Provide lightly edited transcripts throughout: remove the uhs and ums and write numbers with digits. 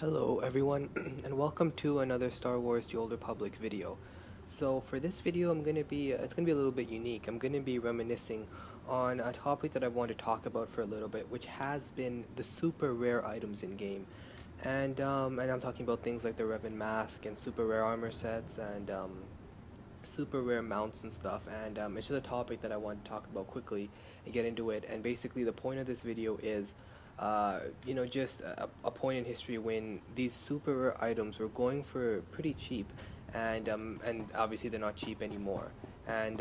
Hello everyone and welcome to another Star Wars The Old Republic video. So for this video it's going to be a little bit unique. I'm going to be reminiscing on a topic that I want to talk about for a little bit, which has been the super rare items in game. And I'm talking about things like the Revans Mask and super rare armor sets and super rare mounts and stuff. And it's just a topic that I want to talk about quickly and get into it. And basically the point of this video is just a point in history when these super rare items were going for pretty cheap, and obviously they're not cheap anymore. And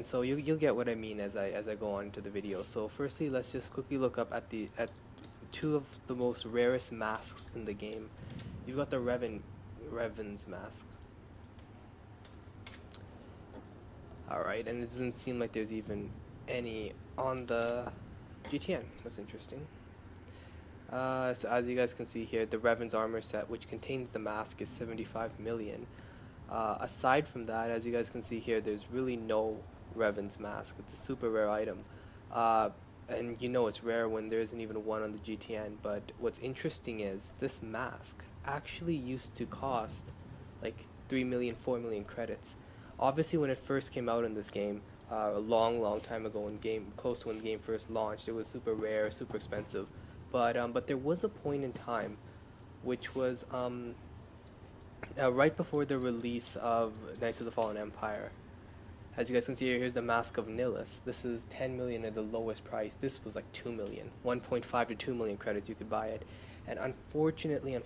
so you'll get what I mean as I go on to the video. So firstly, let's just quickly look up at two of the most rarest masks in the game. You've got the Revans Mask. Alright, and it doesn't seem like there's even any on the GTN. That's interesting. So as you guys can see here, the Revan's armor set, which contains the mask, is 75 million. Aside from that, as you guys can see here, there's really no Revan's mask. It's a super rare item. And you know it's rare when there isn't even one on the GTN. But what's interesting is this mask actually used to cost like 3 million, 4 million credits. Obviously, when it first came out in this game, a long time ago, close to when the game first launched, it was super rare, super expensive. But there was a point in time, which was right before the release of Knights of the Fallen Empire. As you guys can see here, here's the Mask of Nihilus. This is 10 million at the lowest price. This was like 2 million, 1.5 to 2 million credits you could buy it. And unfortunately,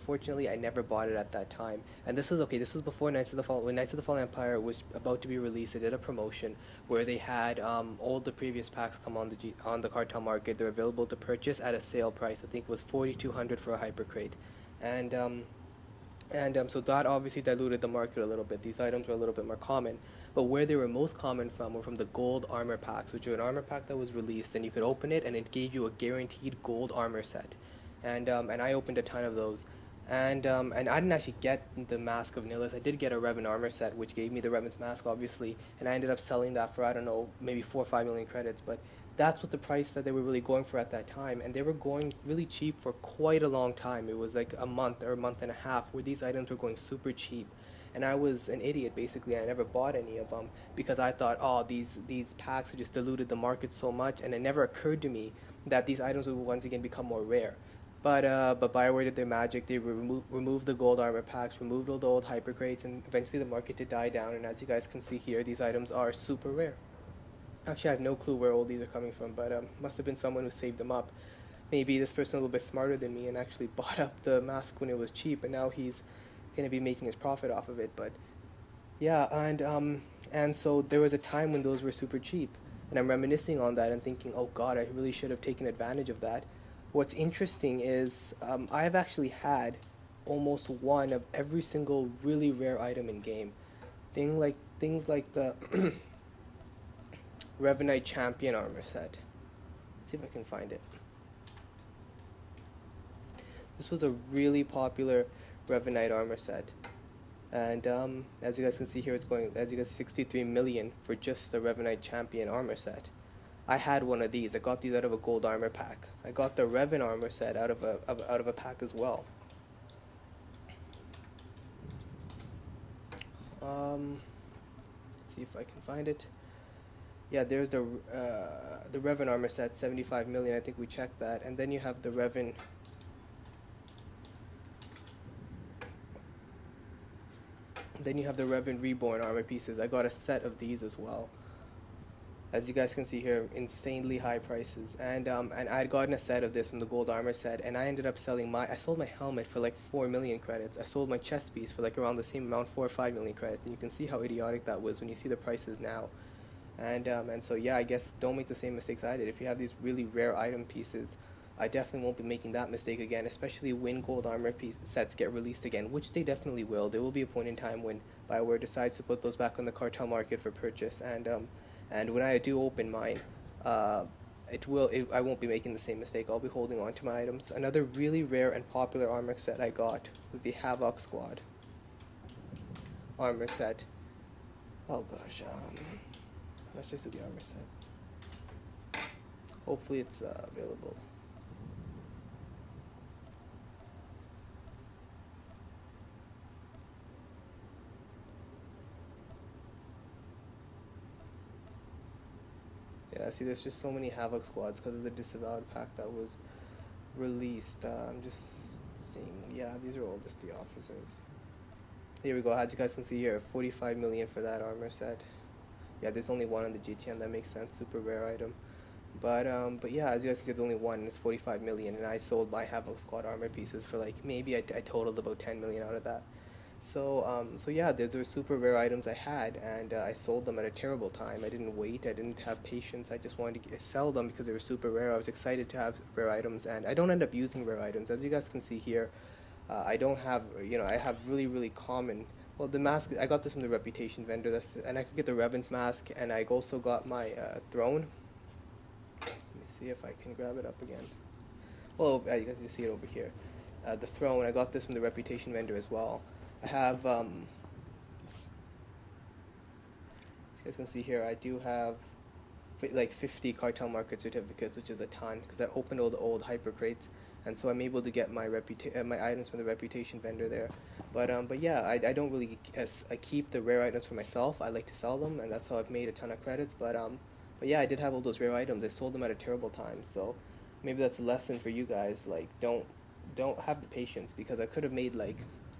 I never bought it at that time. And this was before when Knights of the Fallen Empire was about to be released. They did a promotion where they had all the previous packs come on the cartel market. They're available to purchase at a sale price. I think it was 4,200 for a hyper crate. So that obviously diluted the market a little bit. These items were a little bit more common. But where they were most common from were from the gold armor packs, which were an armor pack that was released, and you could open it, and it gave you a guaranteed gold armor set. And I opened a ton of those. And I didn't actually get the Mask of Nihilus. I did get a Revan armor set, which gave me the Revan's Mask, obviously. And I ended up selling that for, I don't know, maybe 4 or 5 million credits. But that's what the price that they were really going for at that time. And they were going really cheap for quite a long time. It was like a month or a month and a half where these items were going super cheap. And I was an idiot, basically. I never bought any of them because I thought, oh, these packs have just diluted the market so much. And it never occurred to me that these items would once again become more rare. But BioWare did their magic. They removed the gold armor packs, removed all the old hyper crates, and eventually the market did die down. And as you guys can see here, these items are super rare. Actually, I have no clue where all these are coming from, but must have been someone who saved them up. Maybe this person a little bit smarter than me and actually bought up the mask when it was cheap, and now he's going to be making his profit off of it. But yeah, and so there was a time when those were super cheap, and I'm reminiscing on that and thinking, oh God, I really should have taken advantage of that. What's interesting is I've actually had almost one of every single really rare item in game. Things like the Revanite Champion armor set. Let's see if I can find it. This was a really popular Revanite armor set. And as you guys can see here, it's going, as you guys, 63 million for just the Revanite Champion armor set. I had one of these. I got these out of a gold armor pack. I got the Revan armor set out of a pack as well. Let's see if I can find it. Yeah, there's the Revan armor set, 75 million. I think we checked that. And then you have the Revan. Then you have the Revan Reborn armor pieces. I got a set of these as well. As you guys can see here, insanely high prices. And I had gotten a set of this from the gold armor set, and I ended up selling I sold my helmet for like 4 million credits. I sold my chest piece for like around the same amount, 4 or 5 million credits. And you can see how idiotic that was when you see the prices now. And so yeah, I guess don't make the same mistakes I did. If you have these really rare item pieces, I definitely won't be making that mistake again, especially when gold armor sets get released again, which they definitely will. There will be a point in time when BioWare decides to put those back on the cartel market for purchase, and when I do open mine, I won't be making the same mistake. I'll be holding on to my items. Another really rare and popular armor set I got was the Havoc Squad armor set. Oh gosh, let's just do the armor set. Hopefully it's available. Yeah, see, there's just so many Havoc squads because of the disavowed pack that was released. I'm just seeing. Yeah, these are all just the officers. Here we go. As you guys can see here, 45 million for that armor set. Yeah, there's only one on the GTN. That makes sense. Super rare item. But yeah, as you guys can see, there's only one. It's 45 million, and I sold my Havoc squad armor pieces for like maybe I totaled about 10 million out of that. So yeah, those were super rare items I had, and I sold them at a terrible time. I didn't wait. I didn't have patience. I just wanted to sell them because they were super rare. I was excited to have rare items, and I don't end up using rare items. As you guys can see here, I don't have, I have really common. Well, the mask, I got this from the Reputation vendor, and I could get the Revans Mask, and I also got my throne. Let me see if I can grab it up again. Well, you guys can see it over here. The throne, I got this from the Reputation vendor as well. I have, as you guys can see here, I do have like 50 cartel market certificates, which is a ton, because I opened all the old hyper crates, and so I'm able to get my my items from the Reputation vendor there. But yeah, I don't really I keep the rare items for myself. I like to sell them, and that's how I've made a ton of credits. But yeah, I did have all those rare items. I sold them at a terrible time, so maybe that's a lesson for you guys. Like, don't have the patience, because I could have made like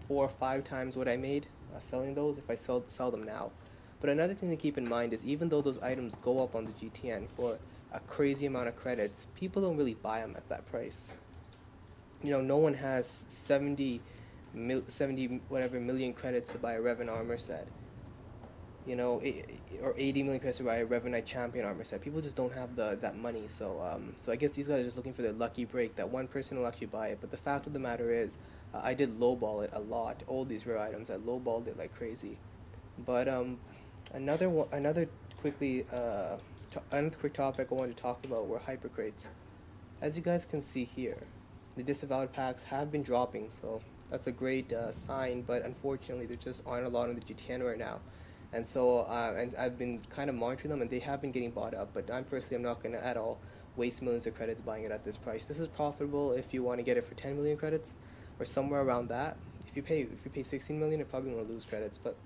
4 or 5 times what I made selling those if I sell them now. But another thing to keep in mind is, even though those items go up on the GTN for a crazy amount of credits, people don't really buy them at that price. No one has 70 whatever million credits to buy a Revan armor set. Or 80 million credits to buy a Revan Knight Champion armor set. People just don't have that money. So I guess these guys are just looking for their lucky break, that one person will actually buy it. But the fact of the matter is, I did lowball it a lot. All these rare items, I lowballed it like crazy. But another quick topic I wanted to talk about were hyper crates. As you guys can see here, the disavowed packs have been dropping, so that's a great sign. But unfortunately, there just aren't a lot on the GTN right now. And so, and I've been kind of monitoring them, and they have been getting bought up. But I'm not going to at all waste millions of credits buying it at this price. This is profitable if you want to get it for 10 million credits, or somewhere around that. If you pay 16 million, you're probably going to lose credits. But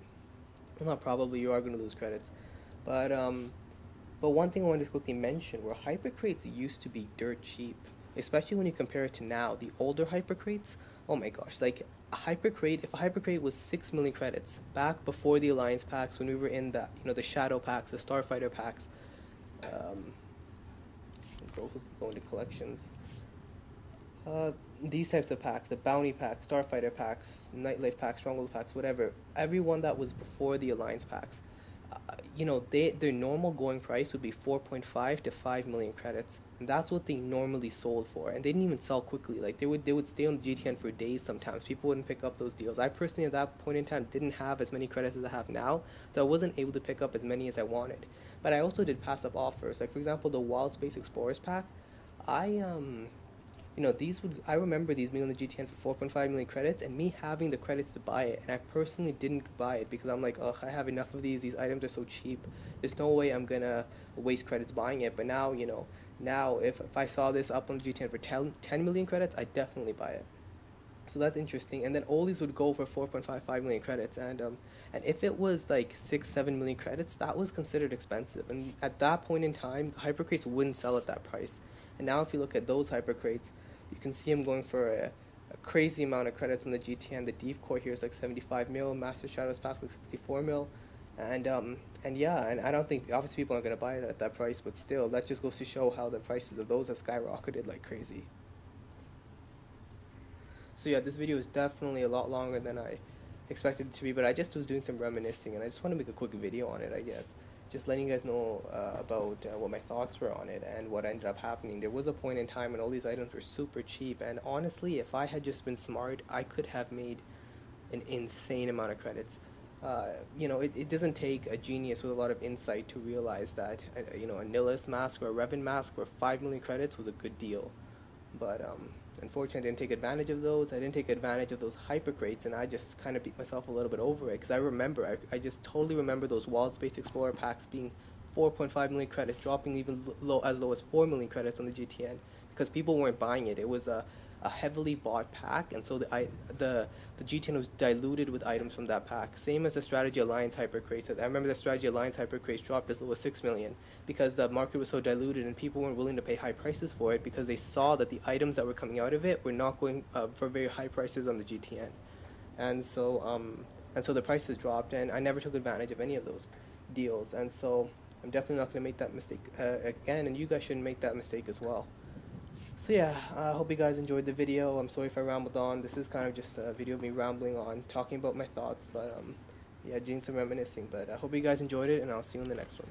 well, not probably, you are going to lose credits. But one thing I wanted to quickly mention were hyper crates used to be dirt cheap, especially when you compare it to now. The older hyper crates, oh my gosh, like if a hyper crate was 6 million credits back before the alliance packs, when we were in the shadow packs, the starfighter packs, go into collections, these types of packs, the bounty packs, starfighter packs, nightlife packs, stronghold packs, whatever, everyone that was before the alliance packs, their normal going price would be 4.5 to 5 million credits, and that's what they normally sold for. And they didn't even sell quickly. Like, they would stay on the GTN for days sometimes. People wouldn't pick up those deals. I personally, at that point in time, didn't have as many credits as I have now, so I wasn't able to pick up as many as I wanted. But I also did pass up offers. Like, for example, the Wild Space Explorers pack, I remember these being on the GTN for 4.5 million credits, and me having the credits to buy it, and I personally didn't buy it because I'm like, ugh, I have enough of these items are so cheap, there's no way I'm gonna waste credits buying it. But now, now if I saw this up on the GTN for 10 million credits, I'd definitely buy it. So that's interesting. And then all these would go for 4.55 million credits, and if it was like 6-7 million credits, that was considered expensive, and at that point in time, hyper crates wouldn't sell at that price. And now if you look at those hyper crates, you can see them going for a crazy amount of credits on the GTN. The Deep Core here is like 75 mil, Master Shadows packs like 64 mil, and yeah, and I don't think, obviously people aren't going to buy it at that price, but still, that just goes to show how the prices of those have skyrocketed like crazy. So yeah, this video is definitely a lot longer than I expected it to be, but I just was doing some reminiscing, and I just want to make a quick video on it, I guess. Just letting you guys know about what my thoughts were on it and what ended up happening. There was a point in time when all these items were super cheap, and honestly, if I had just been smart, I could have made an insane amount of credits. It doesn't take a genius with a lot of insight to realize that a Nihilist mask or a Revan mask for 5 million credits was a good deal. But unfortunately, I didn't take advantage of those. I didn't take advantage of those hyper crates, and I just kind of beat myself a little bit over it, because I just totally remember those Wild Space Explorer packs being 4.5 million credits, dropping even as low as 4 million credits on the GTN, because people weren't buying it. It was a a heavily bought pack, and so the GTN was diluted with items from that pack. Same as the Strategy Alliance hyper crates. I remember the Strategy Alliance hyper crates dropped as low as 6 million because the market was so diluted and people weren't willing to pay high prices for it because they saw that the items that were coming out of it were not going for very high prices on the GTN, and so the prices dropped, and I never took advantage of any of those deals, and so I'm definitely not going to make that mistake again, and you guys shouldn't make that mistake as well. So yeah, I hope you guys enjoyed the video. I'm sorry if I rambled on. This is kind of just a video of me rambling on, talking about my thoughts, but yeah, doing some reminiscing. But I hope you guys enjoyed it, and I'll see you in the next one.